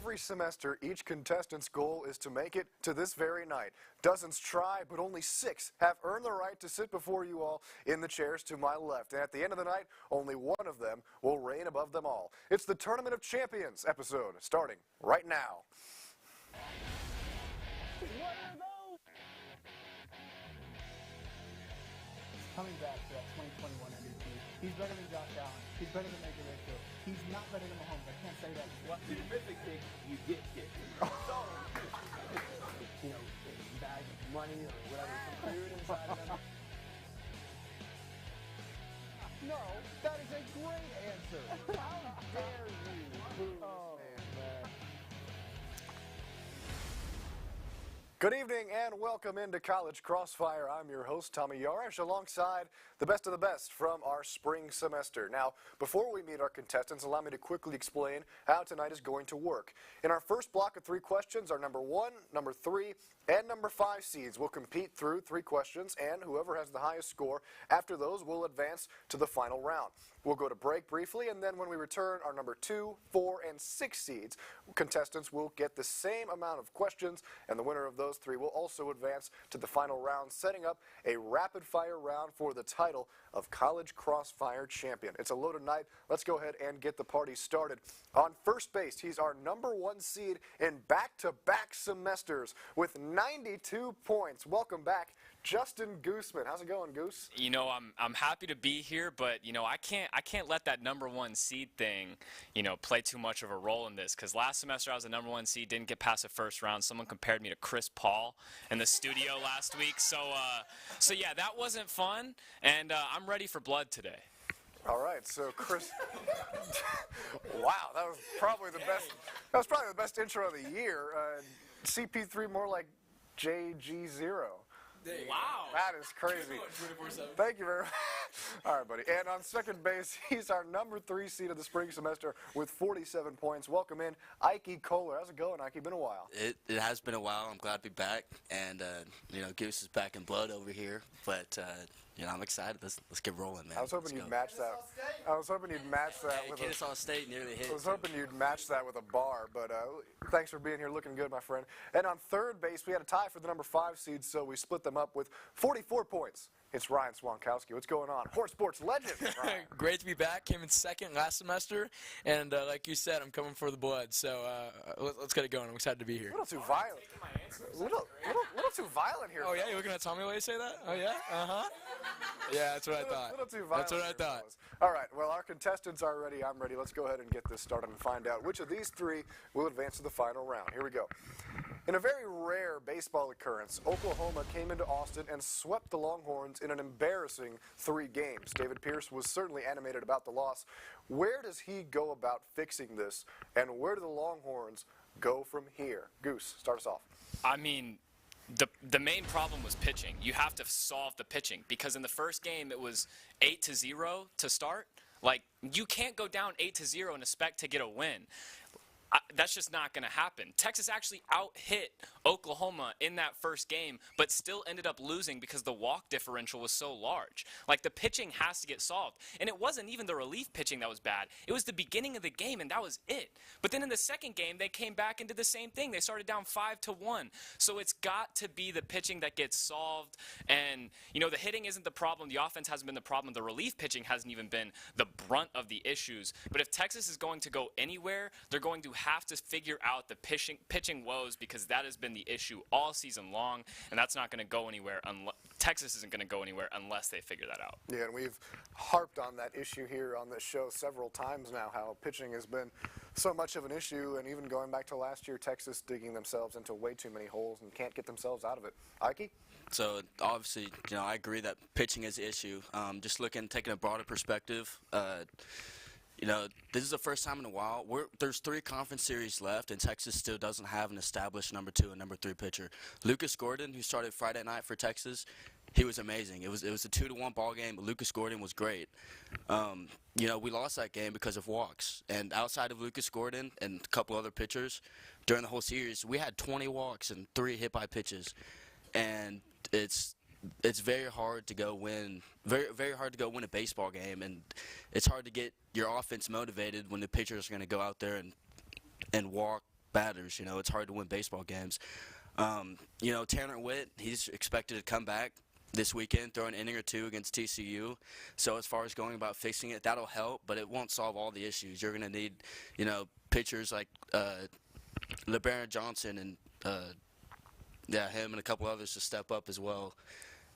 Every semester, each contestant's goal is to make it to this very night. Dozens try, but only 6 have earned the right to sit before you all in the chairs to my left. And at the end of the night, only one of them will reign above them all. It's the Tournament of Champions episode, starting right now. Coming back to that 2021 MVP. He's better than Josh Allen. He's better than Major Rayfield. He's not better than Mahomes. I can't say that. Well, you miss a kick, you get kicked. So, You know, a bag of money or whatever, some food inside of them. No, that is a great answer. How dare you boo this man? Good evening and welcome into College Crossfire. I'm your host, Tommy Yarrish, alongside the best of the best from our spring semester. Now, before we meet our contestants, allow me to quickly explain how tonight is going to work. In our first block of 3 questions, our number 1, number 3, and number 5 seeds will compete through 3 questions, and whoever has the highest score after those will advance to the final round. We'll go to break briefly, and then when we return, our number 2, 4, and 6 seeds, contestants will get the same amount of questions, and the winner of those 3 will also advance to the final round, setting up a rapid-fire round for the title of College Crossfire champion. It's a loaded night. Let's go ahead and get the party started. On first base, he's our number 1 seed in back-to-back semesters with 92 points. Welcome back, Justin Goosman. How's it going, Goose? You know, I'm happy to be here, but you know, I can't let that number 1 seed thing, you know, play too much of a role in this, because last semester I was a number 1 seed, didn't get past the first round. Someone compared me to Chris Paul in the studio last week, so yeah, that wasn't fun, and I'm ready for blood today. All right, so Chris, wow, that was probably the best. That was probably the best intro of the year. CP3 more like JG0. Wow. That is crazy. Thank you very much. All right, buddy. And on second base, he's our number 3 seed of the spring semester with 47 points. Welcome in, Ikey Kohler. How's it going, Ikey? Been a while. It has been a while. I'm glad to be back. And, you know, Goose is back in blood over here. But, you know, I'm excited. Let's get rolling, man. I was hoping you'd match that. I was hoping you'd match that with Kennesaw State nearly hit. I was hoping you'd match that with a bar, but thanks for being here. Looking good, my friend. And on third base, we had a tie for the number 5 seed, so we split them up with 44 points. It's Ryan Swantkowski. What's going on? Horse sports legend. Ryan. Great to be back. Came in second last semester, and like you said, I'm coming for the blood. So let's get it going. I'm excited to be here. A little too violent. Little too violent here. Oh yeah, you're looking at Tommy while you say that? Oh yeah. Yeah, that's what I thought. Little too violent. That's what I thought. All right. Well, our contestants are ready. I'm ready. Let's go ahead and get this started and find out which of these 3 will advance to the final round. Here we go. In a very rare baseball occurrence, Oklahoma came into Austin and swept the Longhorns in an embarrassing 3 games. David Pierce was certainly animated about the loss. Where does he go about fixing this, and where do the Longhorns go from here? Goose, start us off. I mean, the main problem was pitching. You have to solve the pitching, because in the first game it was 8-0 to start. Like, you can't go down 8-0 and expect to get a win. That's just not going to happen. Texas actually out-hit Oklahoma in that first game, but still ended up losing because the walk differential was so large. Like, the pitching has to get solved. And it wasn't even the relief pitching that was bad. It was the beginning of the game, and that was it. But then in the second game, they came back and did the same thing. They started down 5-1. So it's got to be the pitching that gets solved. And, you know, the hitting isn't the problem. The offense hasn't been the problem. The relief pitching hasn't even been the brunt of the issues. But if Texas is going to go anywhere, they're going to have to figure out the pitching woes, because that has been the issue all season long, and that's not going to go anywhere. Texas isn't going to go anywhere unless they figure that out. Yeah, and we've harped on that issue here on this show several times now, how pitching has been so much of an issue, and even going back to last year, Texas digging themselves into way too many holes and can't get themselves out of it. Ikey? So, obviously, you know, I agree that pitching is the issue. Just taking a broader perspective, you know, this is the first time in a while. There's 3 conference series left, and Texas still doesn't have an established number 2 and number 3 pitcher. Lucas Gordon, who started Friday night for Texas, he was amazing. It was a 2-1 ball game, but Lucas Gordon was great. You know, we lost that game because of walks. And outside of Lucas Gordon and a couple other pitchers, during the whole series, we had 20 walks and 3 hit by pitches. And it's very hard to go win. Very hard to go win a baseball game, and it's hard to get your offense motivated when the pitchers are going to go out there and walk batters. You know, it's hard to win baseball games. You know, Tanner Witt, he's expected to come back this weekend, throw an inning or two against TCU. So as far as going about fixing it, that'll help, but it won't solve all the issues. You're going to need, you know, pitchers like LeBaron Johnson and him and a couple others to step up as well.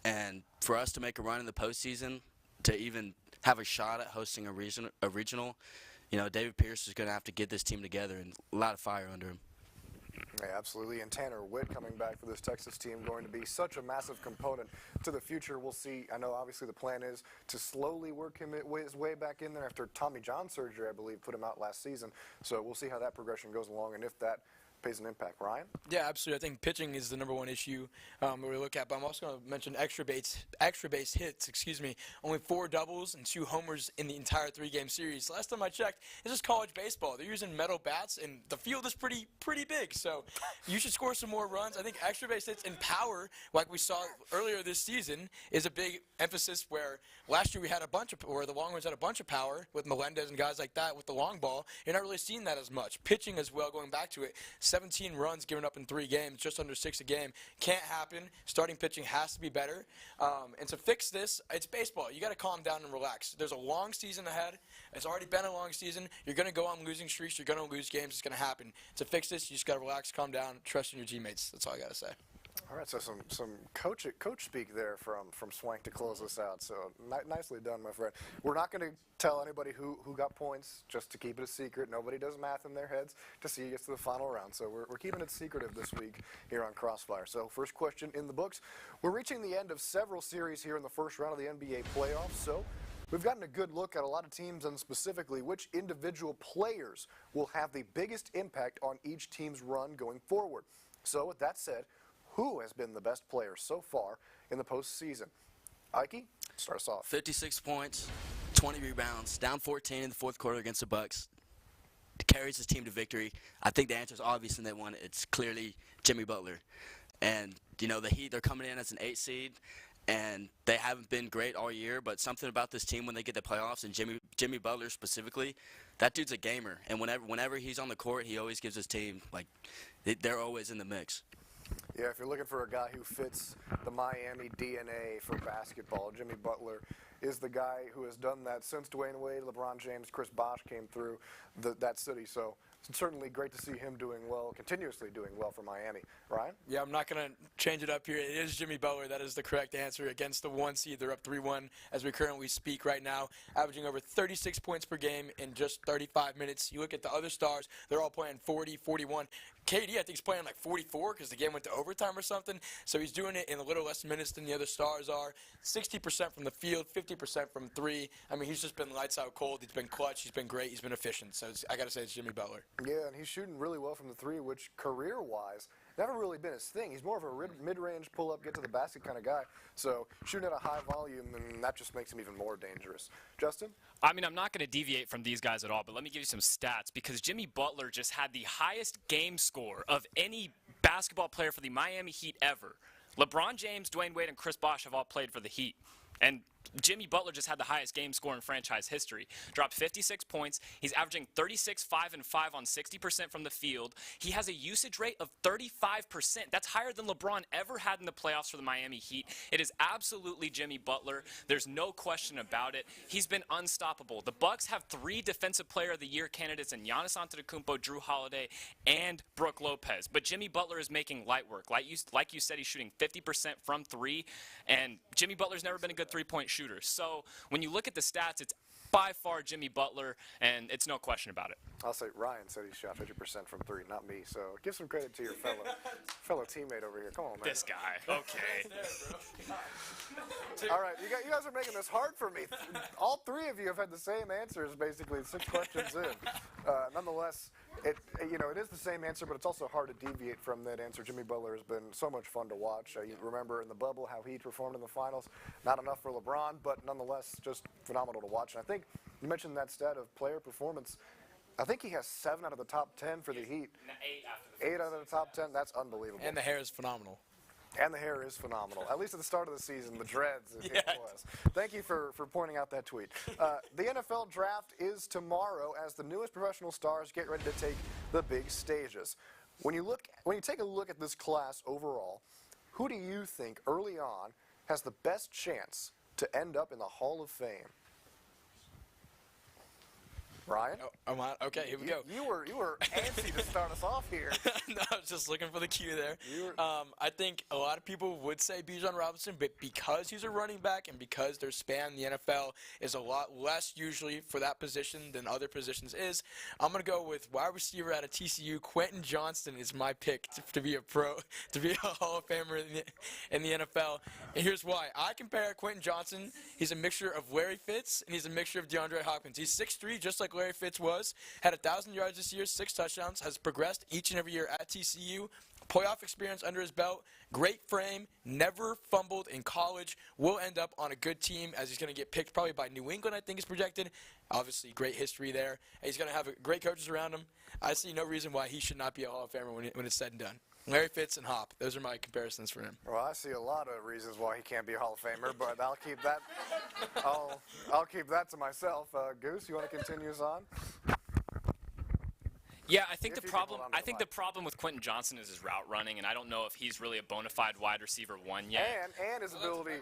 And for us to make a run in the postseason, to even have a shot at hosting a regional, you know, David Pierce is going to have to get this team together, and a lot of fire under him. Yeah, absolutely. And Tanner Witt coming back for this Texas team going to be such a massive component to the future. We'll see. I know obviously the plan is to slowly work his way back in there after Tommy John surgery, I believe, put him out last season. So we'll see how that progression goes along and if that pays an impact. Ryan? Yeah, absolutely. I think pitching is the #1 issue we look at. But I'm also going to mention extra base hits. Only 4 doubles and 2 homers in the entire 3-game series. Last time I checked, this is college baseball. They're using metal bats, and the field is pretty big. So you should score some more runs. I think extra base hits and power, like we saw earlier this season, is a big emphasis. Where last year we had where the Longhorns had a bunch of power with Melendez and guys like that with the long ball. You're not really seeing that as much. Pitching as well, going back to it. 17 runs given up in 3 games, just under 6 a game. Can't happen. Starting pitching has to be better. And to fix this, it's baseball. You got to calm down and relax. There's a long season ahead. It's already been a long season. You're going to go on losing streaks. You're going to lose games. It's going to happen. To fix this, you just got to relax, calm down, trust in your teammates. That's all I got to say. All right, so some coach speak there from Swank to close us out. So nicely done, my friend. We're not going to tell anybody who got points, just to keep it a secret. Nobody does math in their heads to see who gets to the final round. So we're keeping it secretive this week here on Crossfire. So first question in the books. We're reaching the end of several series here in the first round of the NBA playoffs. So we've gotten a good look at a lot of teams and specifically which individual players will have the biggest impact on each team's run going forward. So with that said, who has been the best player so far in the postseason? Ikey, start us off. 56 points, 20 rebounds, down 14 in the fourth quarter against the Bucks. Carries his team to victory. I think the answer is obvious in that one. It's clearly Jimmy Butler. And, you know, the Heat, they're coming in as an 8 seed, and they haven't been great all year, but something about this team when they get the playoffs, and Jimmy Butler specifically, that dude's a gamer. And whenever he's on the court, he always gives his team, like, they're always in the mix. Yeah, if you're looking for a guy who fits the Miami DNA for basketball, Jimmy Butler is the guy who has done that since Dwayne Wade, LeBron James, Chris Bosh came through that city. So it's certainly great to see him doing well, continuously doing well for Miami. Ryan? Yeah, I'm not going to change it up here. It is Jimmy Butler. That is the correct answer. Against the 1 seed, they're up 3-1 as we currently speak right now, averaging over 36 points per game in just 35 minutes. You look at the other stars, they're all playing 40, 41. KD, I think, is playing like 44 because the game went to overtime or something. So he's doing it in a little less minutes than the other stars are. 60% from the field, 50% from 3. I mean, he's just been lights out cold. He's been clutch. He's been great. He's been efficient. So I got to say it's Jimmy Butler. Yeah, and he's shooting really well from the 3, which career-wise never really been his thing. He's more of a mid-range pull-up, get to the basket kind of guy. So shooting at a high volume, and that just makes him even more dangerous. Justin? I mean, I'm not going to deviate from these guys at all, but let me give you some stats because Jimmy Butler just had the highest game score of any basketball player for the Miami Heat ever. LeBron James, Dwayne Wade, and Chris Bosh have all played for the Heat. And Jimmy Butler just had the highest game score in franchise history. Dropped 56 points. He's averaging 36, 5, and 5 on 60% from the field. He has a usage rate of 35%. That's higher than LeBron ever had in the playoffs for the Miami Heat. It is absolutely Jimmy Butler. There's no question about it. He's been unstoppable. The Bucks have 3 Defensive Player of the Year candidates in Giannis Antetokounmpo, Drew Holiday, and Brook Lopez. But Jimmy Butler is making light work. Like you said, he's shooting 50% from 3, and Jimmy Butler's never been a good three-point shooter. So when you look at the stats, it's by far Jimmy Butler, and it's no question about it. I'll say Ryan said he shot 50% from 3, not me. So give some credit to your fellow teammate over here. Come on, man. This guy. Okay. All right, you guys are making this hard for me. All 3 of you have had the same answers, basically, 6 questions in. Nonetheless, it is the same answer, but it's also hard to deviate from that answer. Jimmy Butler has been so much fun to watch. You remember in the bubble how he performed in the finals. Not enough for LeBron, but nonetheless just phenomenal to watch. And I think you mentioned that stat of player performance. I think he has 7 out of the top 10 for the Heat. 8 out of the top 10. That's unbelievable. And the hair is phenomenal. And the hair is phenomenal. At least at the start of the season, the dreads, it Yeah. was. Thank you for pointing out that tweet. The NFL draft is tomorrow as the newest professional stars get ready to take the big stages. When you take a look at this class overall, who do you think early on has the best chance to end up in the Hall of Fame? Ryan? Oh, am I? Okay, here we go. You were antsy to start us off here. No, I was just looking for the cue there. You were- I think a lot of people would say Bijan Robinson, but because he's a running back and because their span in the NFL is a lot less usually for that position than other positions is, I'm going to go with wide receiver out of TCU. Quentin Johnston is my pick to be a pro, to be a Hall of Famer in the NFL. And here's why. I compare Quentin Johnston. He's a mixture of Larry Fitz and he's a mixture of DeAndre Hopkins. He's 6'3", just like Larry Fitz was, had 1,000 yards this year, 6 touchdowns, has progressed each and every year at TCU, playoff experience under his belt, great frame, never fumbled in college, will end up on a good team as he's going to get picked probably by New England, I think is projected. Obviously, great history there. And he's going to have great coaches around him. I see no reason why he should not be a Hall of Famer when it's said and done. Larry Fitz and Hop, those are my comparisons for him. Well, I see a lot of reasons why he can't be a Hall of Famer, but I'll keep that. I'll keep that to myself. Goose, you want to continue us on? Yeah, I think If the you can hold problem. on to I the think mic. the problem with Quentin Johnson is his route running, and I don't know if he's really a bona fide wide receiver one yet. And his ability,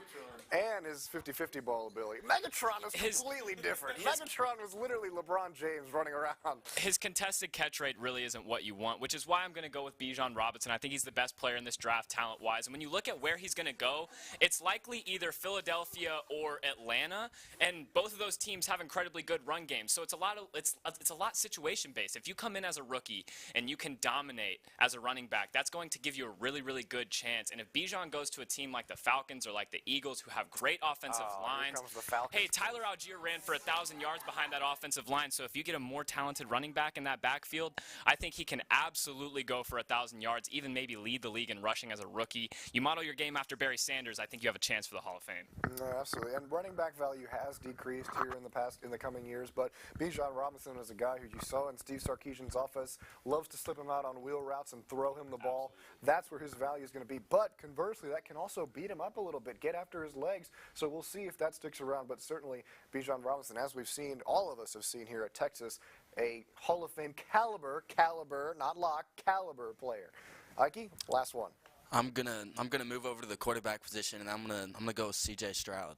and his 50-50 ball ability. Megatron is completely different. Megatron was literally LeBron James running around. His contested catch rate really isn't what you want, which is why I'm going to go with Bijan Robinson. I think he's the best player in this draft talent-wise. And when you look at where he's going to go, it's likely either Philadelphia or Atlanta, and both of those teams have incredibly good run games. So it's a lot situation-based. If you come in as a rookie and you can dominate as a running back, that's going to give you a really, really good chance. And if Bijan goes to a team like the Falcons or like the Eagles who have great offensive lines, Here comes the Falcons. hey, Tyler Algier ran for 1,000 yards behind that offensive line. So if you get a more talented running back in that backfield, I think he can absolutely go for 1,000 yards, even maybe lead the league in rushing as a rookie. You model your game after Barry Sanders, I think you have a chance for the Hall of Fame. No, absolutely. And running back value has decreased here in the coming years, but Bijan Robinson is a guy who you saw in Steve Sarkisian's offense, loves to slip him out on wheel routes and throw him the ball. That's where his value is going to be. But conversely, that can also beat him up a little bit, get after his legs. So we'll see if that sticks around. But certainly, Bijan Robinson, as we've seen, all of us have seen here at Texas, a Hall of Fame caliber, not lock, caliber player. Ikey, last one. I'm gonna move over to the quarterback position, and I'm gonna go with C.J. Stroud.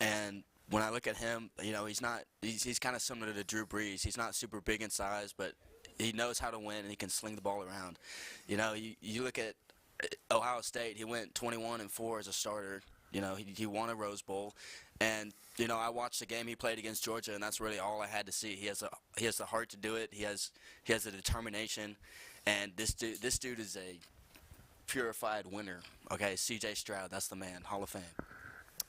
And when I look at him, you know, he's kind of similar to Drew Brees. He's not super big in size, but he knows how to win and he can sling the ball around. You know, you look at Ohio State. He went 21-4 as a starter. You know, he won a Rose Bowl, and you know, I watched the game he played against Georgia, and that's really all I had to see. He has the heart to do it. He has the determination, and this dude is a purified winner. Okay, C.J. Stroud, that's the man. Hall of Fame.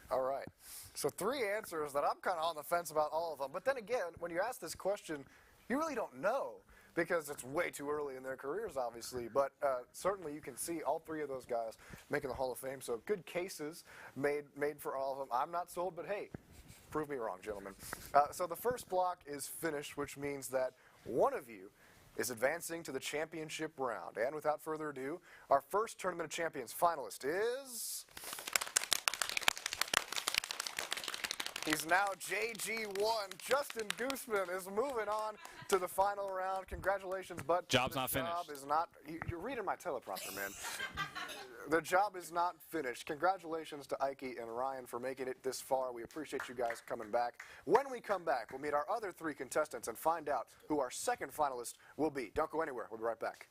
All right. So 3 answers that I'm kind of on the fence about all of them. But then again, when you ask this question, you really don't know because it's way too early in their careers, obviously. But certainly you can see all 3 of those guys making the Hall of Fame. So good cases made for all of them. I'm not sold, but hey, prove me wrong, gentlemen. So the first block is finished, which means that one of you is advancing to the championship round. And without further ado, our first Tournament of Champions finalist is... He's now JG1. Justin Goosman is moving on to the final round. Congratulations, but Job's the not finished. Job is not. You're reading my teleprompter, man. The job is not finished. Congratulations to Ikey and Ryan for making it this far. We appreciate you guys coming back. When we come back, we'll meet our other 3 contestants and find out who our second finalist will be. Don't go anywhere. We'll be right back.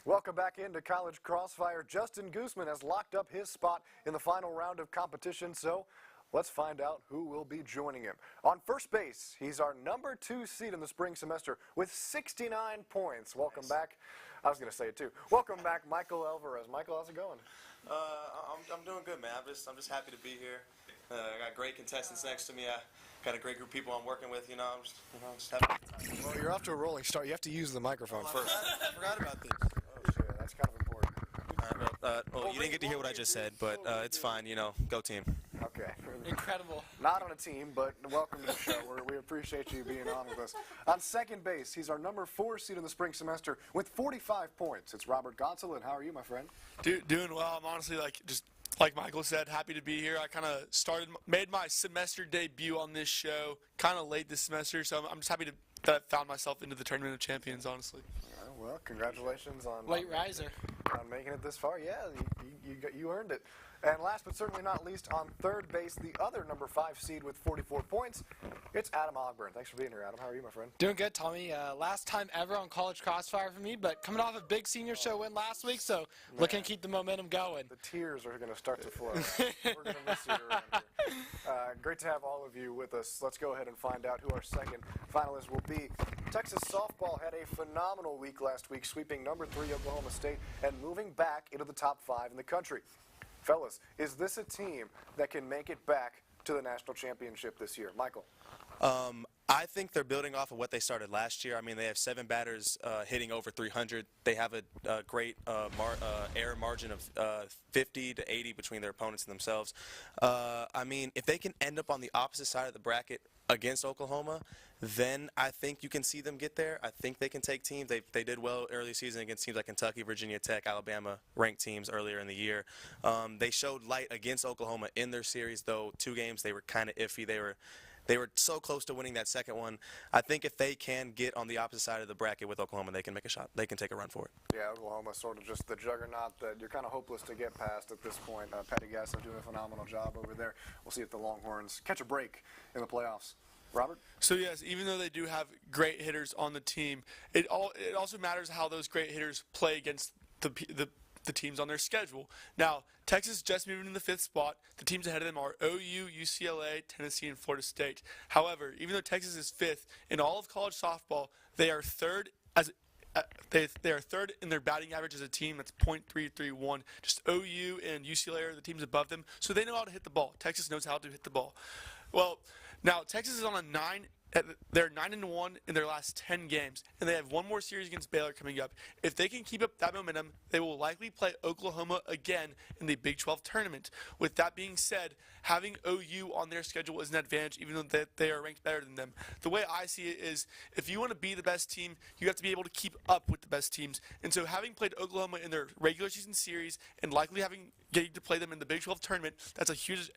Welcome back into College Crossfire. Justin Goosman has locked up his spot in the final round of competition, so let's find out who will be joining him. On first base, he's our number 2 seed in the spring semester with 69 points. Welcome back. I was going to say it too. Welcome back, Michael Alvarez. Michael, how's it going? I'm doing good, man. I'm just happy to be here. I got great contestants next to me. I got a great group of people I'm working with. I'm just having a good time. Well, you're off to a rolling start. You have to use the microphone first. I forgot about this. Oh, shit. That's kind of important. Well, you didn't get to hear what I just said, but it's fine. Go team. Okay. Incredible. Not on a team, but welcome to the show. We appreciate you being on with us. On second base, he's our number 4 seed in the spring semester with 45 points. It's Robert Gonsulin. How are you, my friend? Doing well. I'm honestly like Michael said, happy to be here. I kind of made my semester debut on this show kind of late this semester, so I'm just happy that I found myself into the Tournament of Champions, honestly. Well, congratulations on Late riser. on making it this far. Yeah, you earned it. And last but certainly not least, on third base, the other number 5 seed with 44 points, it's Adam Ogburn. Thanks for being here, Adam. How are you, my friend? Doing good, Tommy. Last time ever on College Crossfire for me, but coming off a big senior show win last week, so looking to keep the momentum going. The tears are going to start to flow. We're going to miss you around here. Great to have all of you with us. Let's go ahead and find out who our second finalist will be. Texas softball had a phenomenal week last week, sweeping number 3 Oklahoma State and moving back into the top 5 in the country. Fellas, is this a team that can make it back to the national championship this year? Michael? I think they're building off of what they started last year. I mean, they have 7 batters hitting over 300. They have a great error margin of 50 to 80 between their opponents and themselves. I mean, if they can end up on the opposite side of the bracket against Oklahoma, then I think you can see them get there. I think they can take teams. They did well early season against teams like Kentucky, Virginia Tech, Alabama, ranked teams earlier in the year. They showed light against Oklahoma in their series, though 2 games they were kind of iffy. They were so close to winning that second one. I think if they can get on the opposite side of the bracket with Oklahoma, they can make a shot. They can take a run for it. Yeah, Oklahoma sort of just the juggernaut that you're kind of hopeless to get past at this point. Petty Gasso doing a phenomenal job over there. We'll see if the Longhorns catch a break in the playoffs. Robert? So yes, even though they do have great hitters on the team, it also matters how those great hitters play against the teams on their schedule. Now, Texas just moved in the 5th spot. The teams ahead of them are OU, UCLA, Tennessee, and Florida State. However, even though Texas is 5th in all of college softball, they are 3rd they are 3rd in their batting average as a team. That's .331. Just OU and UCLA are the teams above them, so they know how to hit the ball. Texas knows how to hit the ball. Well, now Texas is on a 9. They're 9-1 in their last 10 games, and they have one more series against Baylor coming up. If they can keep up that momentum, they will likely play Oklahoma again in the Big 12 tournament. With that being said, having OU on their schedule is an advantage, even though they are ranked better than them. The way I see it is, if you want to be the best team, you have to be able to keep up with the best teams. And so having played Oklahoma in their regular season series and likely getting to play them in the Big 12 tournament, that's a huge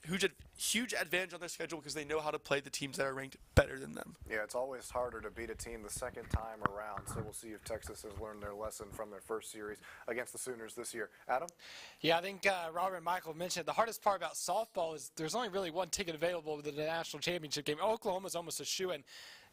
advantage on their schedule because they know how to play the teams that are ranked better than them. Yeah, it's always harder to beat a team the second time around, so we'll see if Texas has learned their lesson from their first series against the Sooners this year. Adam? Yeah, I think Robert and Michael mentioned the hardest part about softball is there's only really one ticket available to the national championship game. Oklahoma's almost a shoo-in.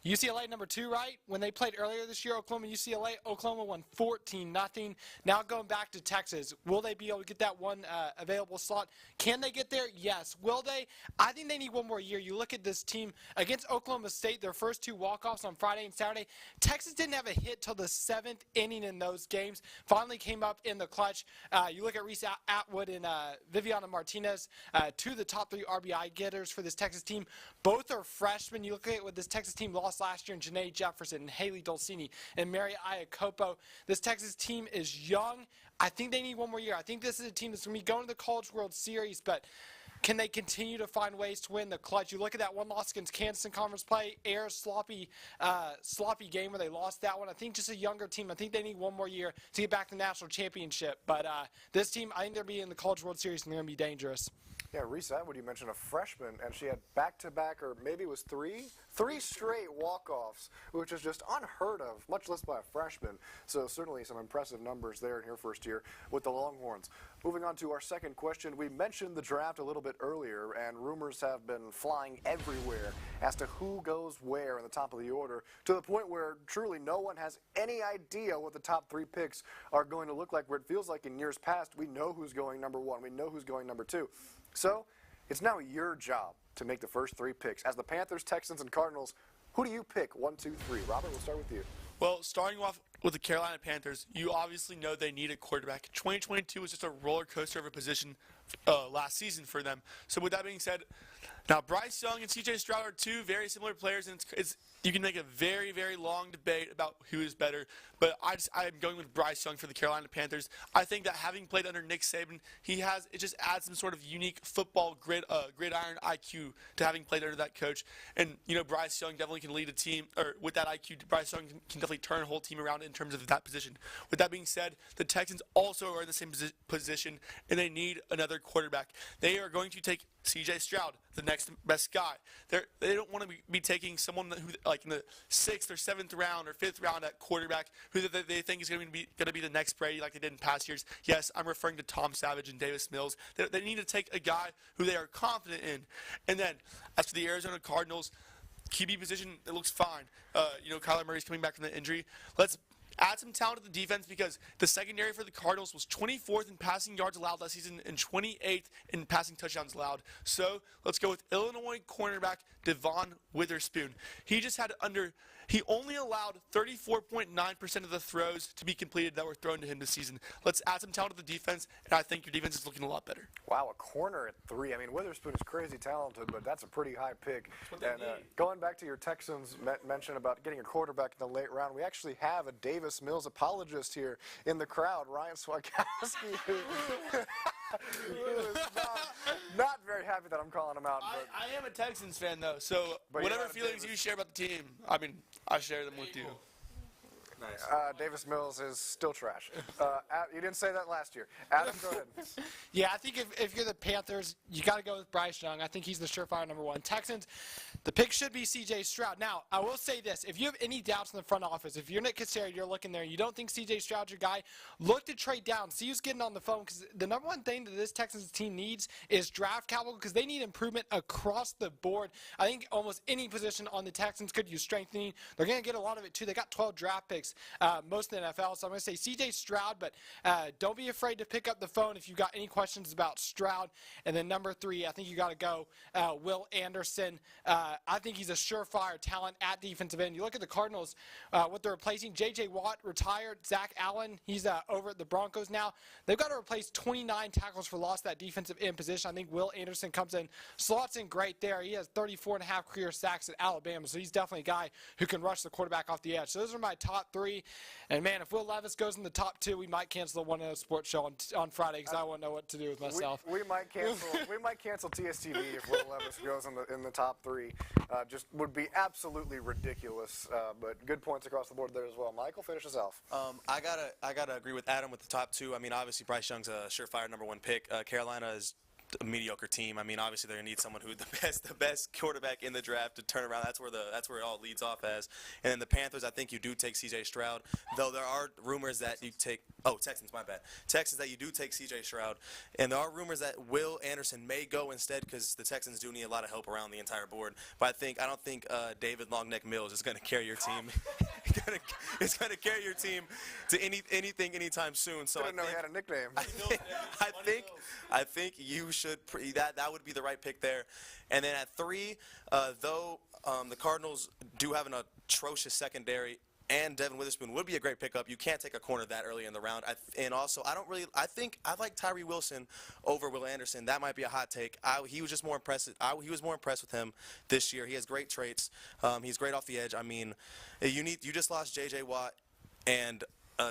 UCLA number 2, right? When they played earlier this year, UCLA, Oklahoma won 14-0. Now going back to Texas, will they be able to get that one available slot? Can they get there? Yes. Will they? I think they need one more year. You look at this team against Oklahoma State, their first 2 walk-offs on Friday and Saturday. Texas didn't have a hit till the 7th inning in those games. Finally came up in the clutch. You look at Reese Atwood and Viviana Martinez, 2 of the top 3 RBI getters for this Texas team. Both are freshmen. You look at what this Texas team lost last year in Janae Jefferson and Haley Dolcini and Mary Iacopo. This Texas team is young. I think they need one more year. I think this is a team that's going to be going to the College World Series, but can they continue to find ways to win the clutch? You look at that one loss against Kansas in conference play, sloppy game where they lost that one. I think just a younger team. I think they need one more year to get back to the national championship. But this team, I think they'll be in the College World Series and they're going to be dangerous. Yeah, Reese Atwood, you mentioned a freshman, and she had back-to-back, or maybe it was three straight walk-offs, which is just unheard of, much less by a freshman. So certainly some impressive numbers there in her first year with the Longhorns. Moving on to our second question, we mentioned the draft a little bit earlier, and rumors have been flying everywhere as to who goes where in the top of the order, to the point where truly no one has any idea what the top 3 picks are going to look like, where it feels like in years past we know who's going number 1, we know who's going number 2. So it's now your job to make the first 3 picks. As the Panthers, Texans, and Cardinals, who do you pick? 1, 2, 3. Robert, we'll start with you. Well, starting off with the Carolina Panthers, you obviously know they need a quarterback. 2022 was just a roller coaster of a position last season for them. So with that being said, now Bryce Young and C.J. Stroud are 2 very similar players, and you can make a very, very long debate about who is better. But I'm going with Bryce Young for the Carolina Panthers. I think that having played under Nick Saban, it just adds some sort of unique football gridiron IQ to having played under that coach. And Bryce Young definitely can lead a team, or with that IQ, Bryce Young can definitely turn a whole team around in terms of that position. With that being said, the Texans also are in the same position, and they need another quarterback. They are going to take C.J. Stroud, the next best guy. They don't want to be taking someone who, like in the 6th or 7th round or 5th round at quarterback, who they think is going to be the next Brady, like they did in past years. Yes, I'm referring to Tom Savage and Davis Mills. They need to take a guy who they are confident in. And then, as for the Arizona Cardinals, QB position, it looks fine. Kyler Murray's coming back from the injury. Let's add some talent to the defense, because the secondary for the Cardinals was 24th in passing yards allowed last season and 28th in passing touchdowns allowed. So let's go with Illinois cornerback Devon Witherspoon. He only allowed 34.9% of the throws to be completed that were thrown to him this season. Let's add some talent to the defense, and I think your defense is looking a lot better. Wow, a corner at 3. I mean, Witherspoon is crazy talented, but that's a pretty high pick. And going back to your Texans mention about getting a quarterback in the late round, we actually have a Davis Mills apologist here in the crowd, Ryan Swantkowski, who is not very happy that I'm calling him out. But I am a Texans fan, though, so whatever feelings you share about the team, I share them with you. Nice. Davis Mills is still trash. You didn't say that last year. Adam, go ahead. Yeah, I think if you're the Panthers, you got to go with Bryce Young. I think he's the surefire number 1. Texans, the pick should be C.J. Stroud. Now, I will say this. If you have any doubts in the front office, if you're Nick Cassera, you're looking there, you don't think C.J. Stroud's your guy, look to trade down. See who's getting on the phone, because the number 1 thing that this Texans team needs is draft capital, because they need improvement across the board. I think almost any position on the Texans could use strengthening. They're going to get a lot of it, too. They got 12 draft picks. Most in the NFL, so I'm going to say C.J. Stroud, but don't be afraid to pick up the phone if you've got any questions about Stroud. And then number 3, I think you got to go Will Anderson. I think he's a surefire talent at defensive end. You look at the Cardinals, what they're replacing. J.J. Watt retired. Zach Allen, he's over at the Broncos now. They've got to replace 29 tackles for loss that defensive end position. I think Will Anderson comes in, slots in great there. He has 34.5 career sacks at Alabama, so he's definitely a guy who can rush the quarterback off the edge. So those are my top 3. And, man, if Will Levis goes in the top 2, we might cancel the 1-0 sports show on Friday, because I won't know what to do with myself. We might cancel TSTV if Will Levis goes in the top 3. Just would be absolutely ridiculous. But good points across the board there as well. Michael, finish us off. I gotta agree with Adam with the top 2. I mean, obviously Bryce Young's a surefire number 1 pick. Carolina is a mediocre team. I mean, obviously they're gonna need someone who's the best quarterback in the draft to turn around. That's where it all leads off as. And then the Panthers, I think you do take C.J. Stroud, though there are rumors that you take. Oh, Texans, my bad. Texans, that you do take C.J. Stroud, and there are rumors that Will Anderson may go instead, because the Texans do need a lot of help around the entire board. But I don't think David Longneck Mills is gonna carry your team. It's gonna carry your team to anything anytime soon. So I didn't know he had a nickname. I think you should that would be the right pick there. And then at 3, though the Cardinals do have an atrocious secondary, and Devin Witherspoon would be a great pickup, you can't take a corner that early in the round. I think I like Tyree Wilson over Will Anderson. That might be a hot take. He was just more impressive. He was more impressed with him this year. He has great traits. He's great off the edge. I mean, you just lost J.J. Watt and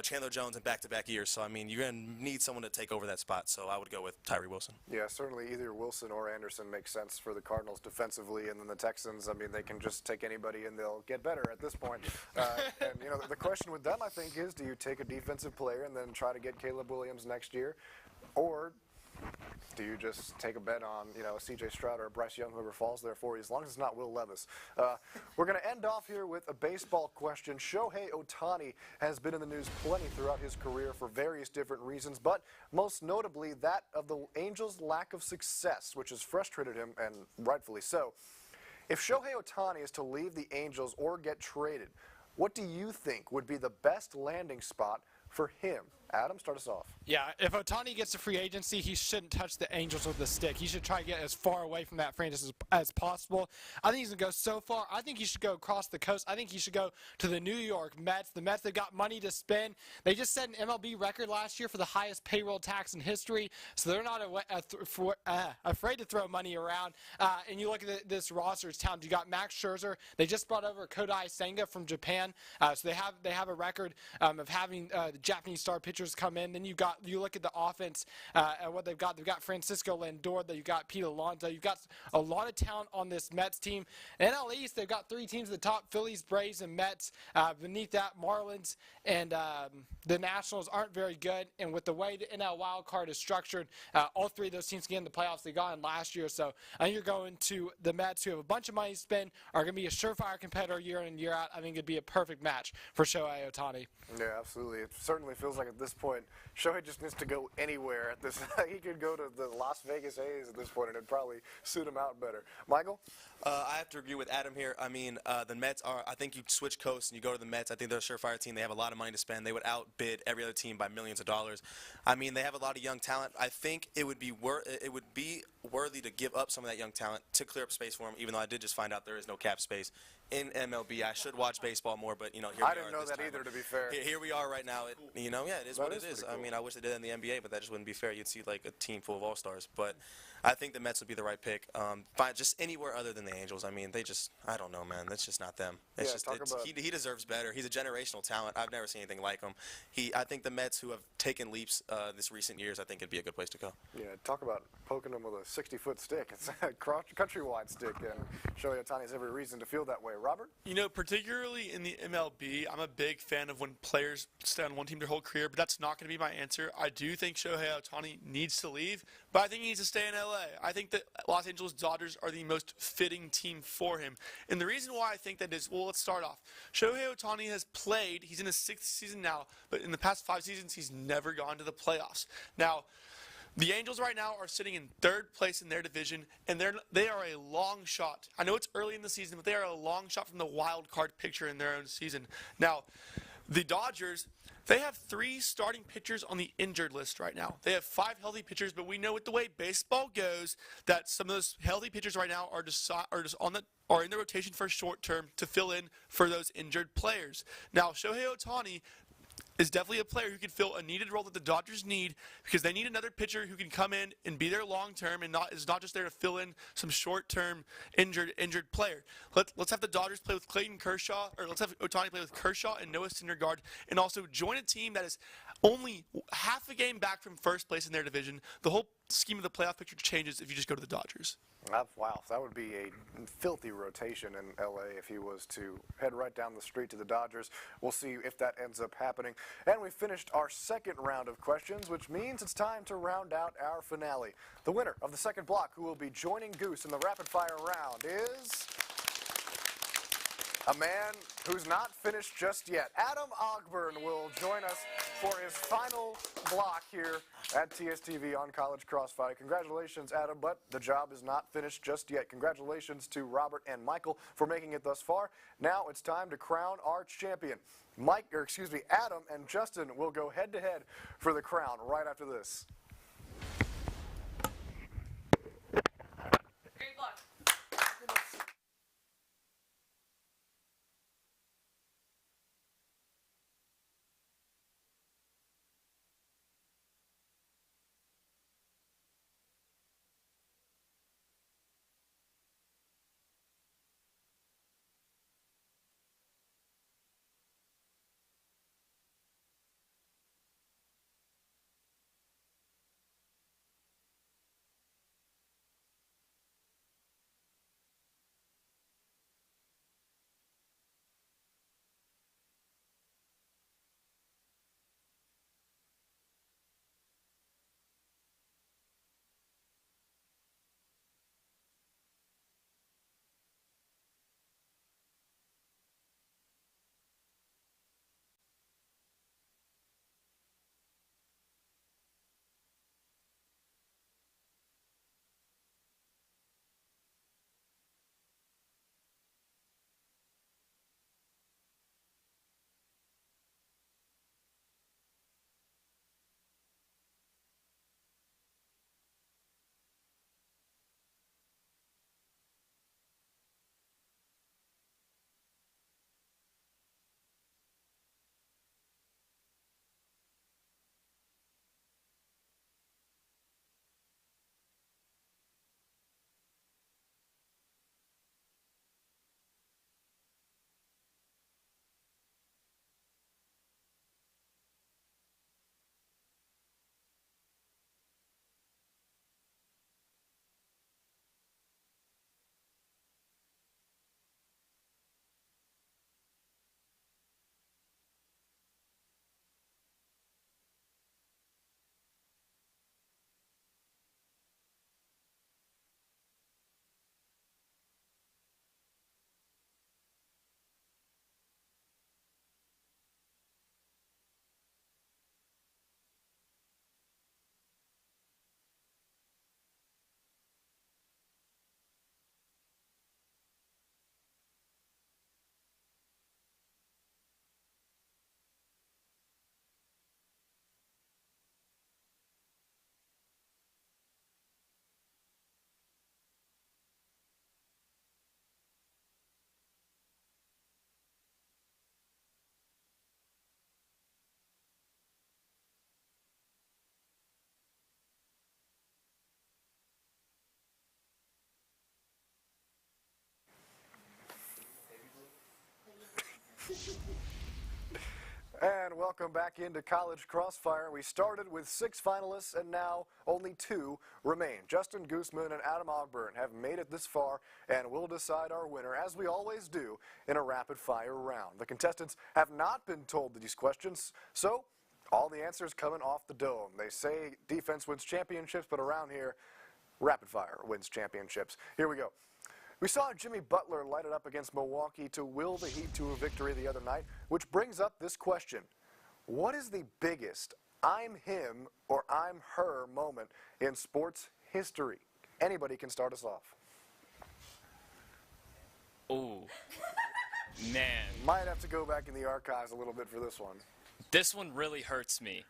Chandler Jones in back-to-back years. So, I mean, you're going to need someone to take over that spot. So I would go with Tyree Wilson. Yeah, certainly either Wilson or Anderson makes sense for the Cardinals defensively. And then the Texans, I mean, they can just take anybody and they'll get better at this point. And, the question with them, I think, is do you take a defensive player and then try to get Caleb Williams next year? Or Do you just take a bet on, C.J. Stroud or Bryce Young, whoever falls there for you, as long as it's not Will Levis? We're going to end off here with a baseball question. Shohei Ohtani has been in the news plenty throughout his career for various different reasons, but most notably that of the Angels' lack of success, which has frustrated him, and rightfully so. If Shohei Ohtani is to leave the Angels or get traded, what do you think would be the best landing spot for him? Adam, start us off. Yeah, if Ohtani gets to free agency, he shouldn't touch the Angels with the stick. He should try to get as far away from that franchise as possible. I think he's going to go so far. I think he should go across the coast. I think he should go to the New York Mets. The Mets, they've got money to spend. They just set an MLB record last year for the highest payroll tax in history, so they're not afraid to throw money around. And you look at this roster, it's talented. You got Max Scherzer. They just brought over Kodai Senga from Japan, so they have a record of having the Japanese star pitchers come in. Then you look at the offense and what they've got. They've got Francisco Lindor. You've got Pete Alonso. You've got a lot of talent on this Mets team. NL East, they've got 3 teams at the top: Phillies, Braves, and Mets. Beneath that, Marlins and the Nationals aren't very good. And with the way the NL wild card is structured, all 3 of those teams get in the playoffs. They got in last year. So I think you're going to the Mets, who have a bunch of money to spend, are going to be a surefire competitor year in and year out. I think it'd be a perfect match for Shohei Ohtani. Yeah, absolutely. It certainly feels like at this point, Shohei just needs to go anywhere. At this, he could go to the Las Vegas A's at this point, and it'd probably suit him out better. Michael? I have to agree with Adam here. I mean, the Mets are, I think you switch coasts and you go to the Mets. I think they're a surefire team. They have a lot of money to spend. They would outbid every other team by millions of dollars. I mean, they have a lot of young talent. I think it would be worthy to give up some of that young talent to clear up space for them, even though I did just find out there is no cap space in MLB. I should watch baseball more, but, here we are. I didn't know that either, to be fair. Here we are right now. It is what it is. Cool. I mean, I wish they did it in the NBA, but that just wouldn't be fair. You'd see, like, a team full of all-stars. But I think the Mets would be the right pick. Just anywhere other than the Angels. I mean, I don't know, man. That's just not them. He deserves better. He's a generational talent. I've never seen anything like him. I think the Mets, who have taken leaps this recent years, I think it'd be a good place to go. Yeah, talk about poking them with a 60-foot stick. It's a countrywide stick, and Shohei Ohtani has every reason to feel that way. Robert? Particularly in the MLB, I'm a big fan of when players stay on one team their whole career, but that's not going to be my answer. I do think Shohei Ohtani needs to leave, but I think he needs to stay in LA. I think that Los Angeles Dodgers are the most fitting team for him. And the reason why I think that is, well, let's start off. Shohei Ohtani has played, he's in his 6th season now, but in the past 5 seasons, he's never gone to the playoffs. Now, the Angels right now are sitting in 3rd place in their division, and they are a long shot. I know it's early in the season, but they are a long shot from the wild card picture in their own season. Now, the Dodgers, they have 3 starting pitchers on the injured list right now. They have 5 healthy pitchers, but we know with the way baseball goes that some of those healthy pitchers right now are in the rotation for short term to fill in for those injured players. Now, Shohei Ohtani is definitely a player who can fill a needed role that the Dodgers need, because they need another pitcher who can come in and be there long term and is not just there to fill in some short term injured player. Let's have the Dodgers play with Clayton Kershaw, or let's have Ohtani play with Kershaw and Noah Syndergaard, and also join a team that is only half a game back from 1st place in their division. The whole scheme of the playoff picture changes if you just go to the Dodgers. Wow, that would be a filthy rotation in LA if he was to head right down the street to the Dodgers. We'll see if that ends up happening. And we finished our 2nd round of questions, which means it's time to round out our finale. The winner of the 2nd block, who will be joining Goose in the rapid-fire round, is a man who's not finished just yet. Adam Ogburn will join us for his final block here at TSTV on College Crossfire. Congratulations, Adam, but the job is not finished just yet. Congratulations to Robert and Michael for making it thus far. Now it's time to crown our champion. Adam and Justin will go head-to-head for the crown right after this. Great luck. And welcome back into College Crossfire. We started with 6 finalists, and now only 2 remain. Justin Goosman and Adam Ogburn have made it this far, and we'll decide our winner, as we always do, in a rapid-fire round. The contestants have not been told these questions, so all the answers coming off the dome. They say defense wins championships, but around here, rapid-fire wins championships. Here we go. We saw Jimmy Butler light it up against Milwaukee to will the Heat to a victory the other night, which brings up this question. What is the biggest I'm him or I'm her moment in sports history? Anybody can start us off. Ooh, man. Might have to go back in the archives a little bit for this one. This one really hurts me.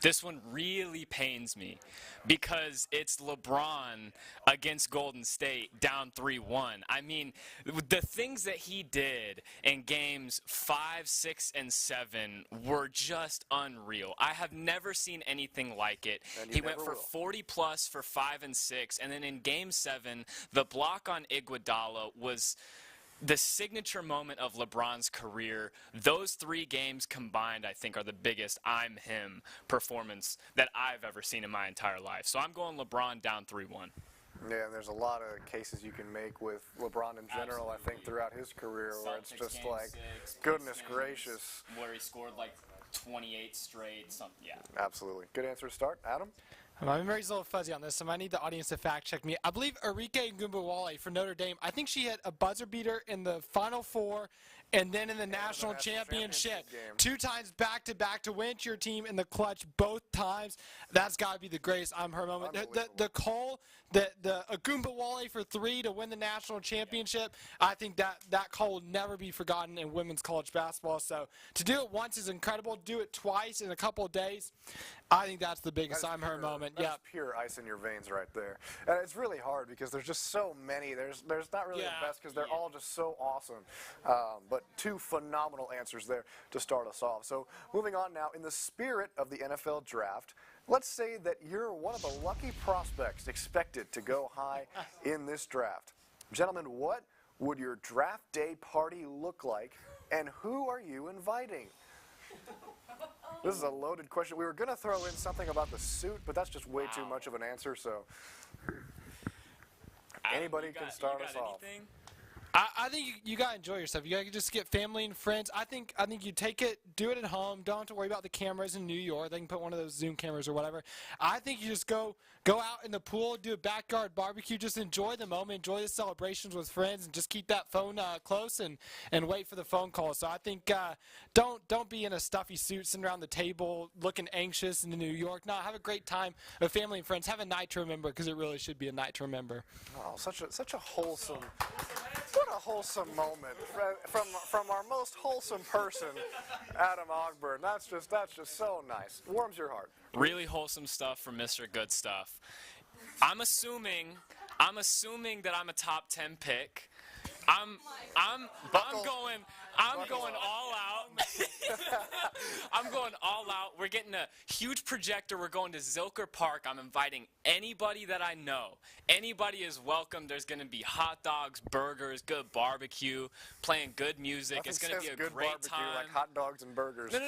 This one really pains me because it's LeBron against Golden State down 3-1. I mean, the things that he did in games 5, 6, and 7 were just unreal. I have never seen anything like it. He went for 40-plus for 5 and 6, and then in Game 7, the block on Iguodala was the signature moment of LeBron's career. Those 3 games combined, I think, are the biggest I'm him performance that I've ever seen in my entire life. So I'm going LeBron down 3-1. Yeah, and there's a lot of cases you can make with LeBron in general, I think, throughout his career, where it's just like, goodness gracious. Where he scored like 28 straight, something, yeah. Absolutely. Good answer to start. Adam? My memory's a little fuzzy on this, so I need the audience to fact check me. I believe Ikey Kohler for Notre Dame, I think she hit a buzzer beater in the Final Four and then in the national championship. Game. 2 times back-to-back to win your team in the clutch both times. That's got to be the greatest I'm her moment. The call, the Wale for 3 to win the national championship, I think that call will never be forgotten in women's college basketball. So to do it once is incredible. To do it twice in a couple of days, I think that's the biggest I'm her moment. That's pure ice in your veins right there. And it's really hard because there's just so many. There's not really the best because they're all just so awesome. But 2 phenomenal answers there to start us off. So moving on now, in the spirit of the NFL draft, let's say that you're one of the lucky prospects expected to go high in this draft. Gentlemen, what would your draft day party look like, and who are you inviting? This is a loaded question. We were going to throw in something about the suit, but that's just way too much of an answer, so anybody can start us off. I think you gotta enjoy yourself. You gotta just get family and friends. I think you take it, do it at home. Don't have to worry about the cameras in New York. They can put one of those Zoom cameras or whatever. I think you just go out in the pool, do a backyard barbecue. Just enjoy the moment, enjoy the celebrations with friends, and just keep that phone close and wait for the phone call. So I think don't be in a stuffy suit sitting around the table looking anxious in New York. No, have a great time with family and friends. Have a night to remember because it really should be a night to remember. Oh, such a wholesome. What a wholesome moment from our most wholesome person, Adam Ogburn. That's just so nice. Warms your heart. Really wholesome stuff from Mr. Good Stuff. I'm assuming that I'm a top 10 pick. I'm going all out. I'm going all out. We're getting a huge projector. We're going to Zilker Park. I'm inviting anybody that I know. Anybody is welcome. There's going to be hot dogs, burgers, good barbecue, playing good music. It's going to be a good great barbecue, time. like hot dogs and burgers. No.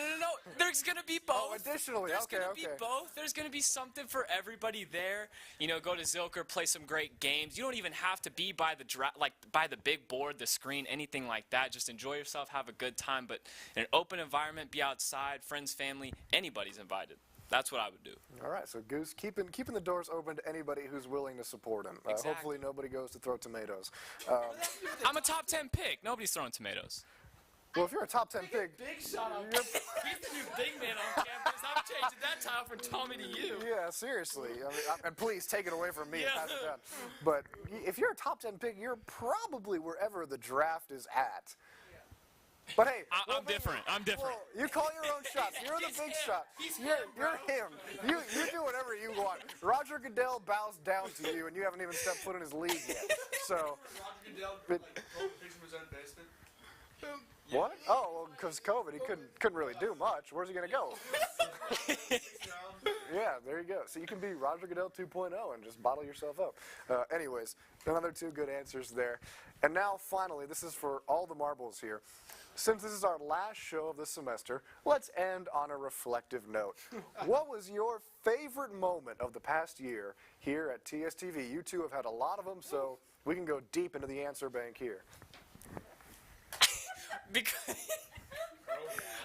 There's going to be both. Oh, additionally, There's okay. going to be both. There's going to be something for everybody there. You know, go to Zilker, play some great games. You don't even have to be by the big board, the screen, anything like that. Just enjoy yourself, have a good time. But in an open environment, be outside, friends, family, anybody's invited. That's what I would do. All right, so Goose, keeping the doors open to anybody who's willing to support him. Exactly. Hopefully nobody goes to throw tomatoes. I'm a top 10 pick. Nobody's throwing tomatoes. Well, if you're a top 10 pick, Big shot on. He's the new big man on campus. I'm changing that title from Tommy to you. yeah, seriously. I mean, and please take it away from me. Yeah. And pass it down. But if you're a top 10 pick, you're probably wherever the draft is at. But hey, I'm different. I'm different. Well, you call your own shots. You're the big shot. You're him. You do whatever you want. Roger Goodell bows down to you, and you haven't even stepped foot in his league yet. So, Roger Goodell picks from his own basement. What? Oh, well, because COVID, he couldn't really do much. Where's he going to go? Yeah, there you go. So you can be Roger Goodell 2.0 and just bottle yourself up. Anyways, another 2 good answers there. And now, finally, this is for all the marbles here. Since this is our last show of the semester, let's end on a reflective note. What was your favorite moment of the past year here at TSTV? You two have had a lot of them, so we can go deep into the answer bank here. Because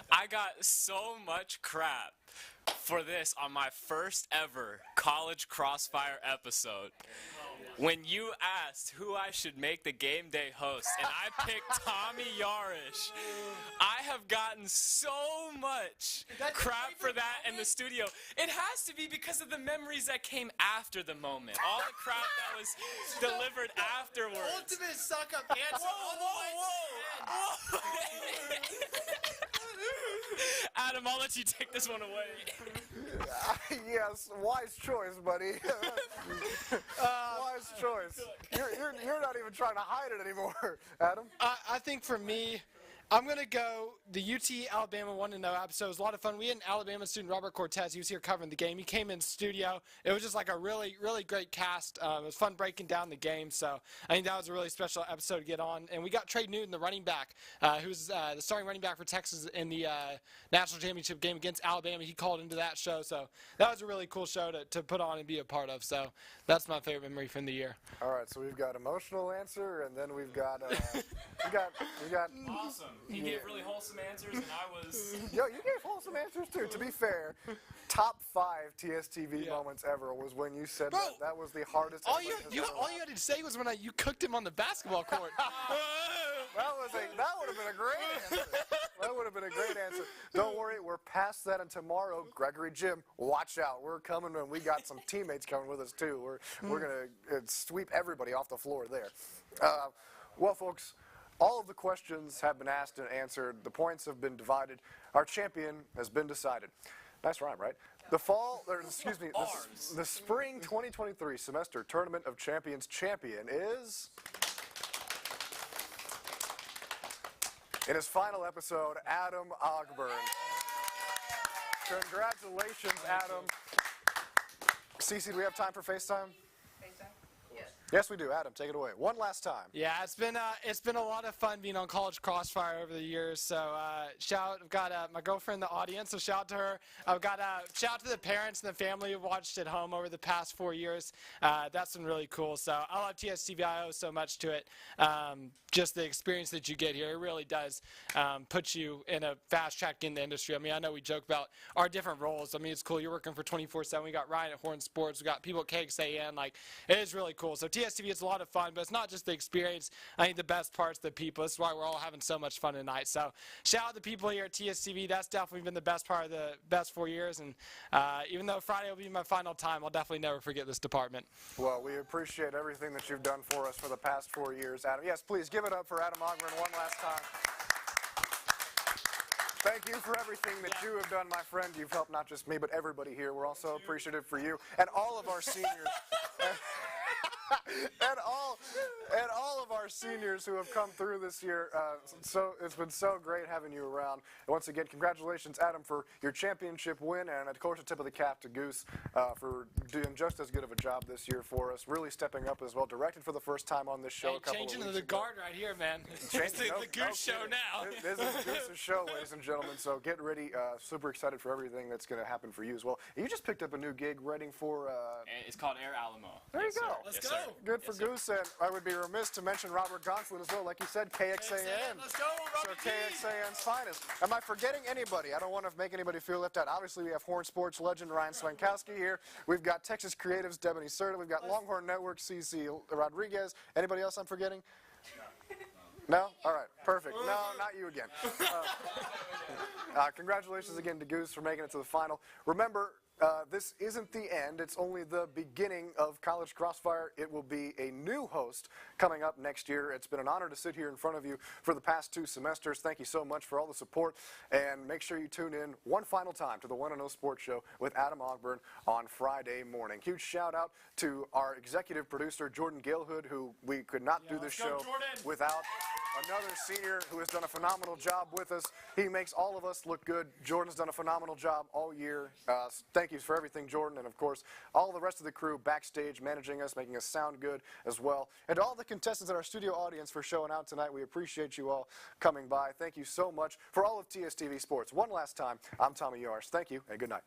I got so much crap for this on my first ever College Crossfire episode. When you asked who I should make the game day host, and I picked Tommy Yarrish, I have gotten so much crap for that in the studio. It has to be because of the memories that came after the moment. All the crap that was delivered afterwards. Ultimate suck-up answer. Whoa. Adam, I'll let you take this one away. Yes, wise choice, buddy. Wise choice. You're not even trying to hide it anymore, Adam. I think for me, I'm going to go the UT Alabama 1-0 episode. It was a lot of fun. We had an Alabama student, Robert Cortez. He was here covering the game. He came in studio. It was just like a really, really great cast. It was fun breaking down the game. So I think that was a really special episode to get on. And we got Trey Newton, the running back, who's the starting running back for Texas in the national championship game against Alabama. He called into that show. So that was a really cool show to put on and be a part of. So that's my favorite memory from the year. All right, so we've got emotional answer, and then we've got we got Awesome. He gave really wholesome answers, and I was... Yo, you gave wholesome answers too. To be fair, top 5 TSTV moments ever was when you said Bro, that was the hardest. All you had to say was when you cooked him on the basketball court. That would have been a great answer. That would have been a great answer. Don't worry, we're past that, and tomorrow, Gregory Jim, watch out. We're coming, and we got some teammates coming with us too. We're gonna sweep everybody off the floor there. Well, folks, all of the questions have been asked and answered. The points have been divided. Our champion has been decided. Nice rhyme, right? The spring 2023 semester Tournament of Champions champion is, in his final episode, Adam Ogburn. Congratulations, Adam. Cece, do we have time for FaceTime? Yes, we do. Adam, take it away. One last time. Yeah, it's been a lot of fun being on College Crossfire over the years. So I've got my girlfriend in the audience, so shout out to her. I've got shout out to the parents and the family who watched at home over the past 4 years. That's been really cool. So I love TSTV. I owe so much to it. Just the experience that you get here, it really does put you in a fast track in the industry. I mean, I know we joke about our different roles. I mean, it's cool. You're working for 24/7. We got Ryan at Horn Sports. We got people at KXAN. Like, it is really cool. So TSTV, it's a lot of fun, but it's not just the experience. I think the best part's the people. That's why we're all having so much fun tonight. So shout out to people here at TSTV. That's definitely been the best part of the best 4 years. And even though Friday will be my final time, I'll definitely never forget this department. Well, we appreciate everything that you've done for us for the past 4 years, Adam. Yes, please give it up for Adam Ogburn one last time. Thank you for everything that you have done, my friend. You've helped not just me, but everybody here. We're also appreciative for you and all of our seniors. and all of our seniors who have come through this year. So it's been so great having you around. And once again, congratulations, Adam, for your championship win, and of course a tip of the cap to Goose for doing just as good of a job this year for us. Really stepping up as well. Directed for the first time on this show a couple of weeks ago. Changing the guard right here, man. It's the Goose show now. This is Goose's show, ladies and gentlemen. So get ready. Super excited for everything that's going to happen for you as well. You just picked up a new gig writing for. It's called Air Alamo. There you go. Let's go. Good for Goose, and I would be remiss to mention Robert Gonsulin as well. Like you said, KXAN. Let's go, So Robert G. KXAN's finest. Am I forgetting anybody? I don't want to make anybody feel left out. Obviously, we have Horn Sports legend Ryan Swantkowski here. We've got Texas Creatives Debony Serta. We've got Longhorn Network CC Rodriguez. Anybody else I'm forgetting? No? All right. Perfect. No, not you again. Congratulations again to Goose for making it to the final. Remember, this isn't the end. It's only the beginning of College Crossfire. It will be a new host coming up next year. It's been an honor to sit here in front of you for the past 2 semesters. Thank you so much for all the support. And make sure you tune in one final time to the 1-0 Sports Show with Adam Ogburn on Friday morning. Huge shout out to our executive producer, Jordan Galehood, who we could not do this show without. Another senior who has done a phenomenal job with us. He makes all of us look good. Jordan's done a phenomenal job all year. Thank you for everything, Jordan, and of course, all the rest of the crew backstage managing us, making us sound good as well. And to all the contestants in our studio audience for showing out tonight. We appreciate you all coming by. Thank you so much for all of TSTV Sports. One last time, I'm Tommy Yarrish. Thank you, and good night.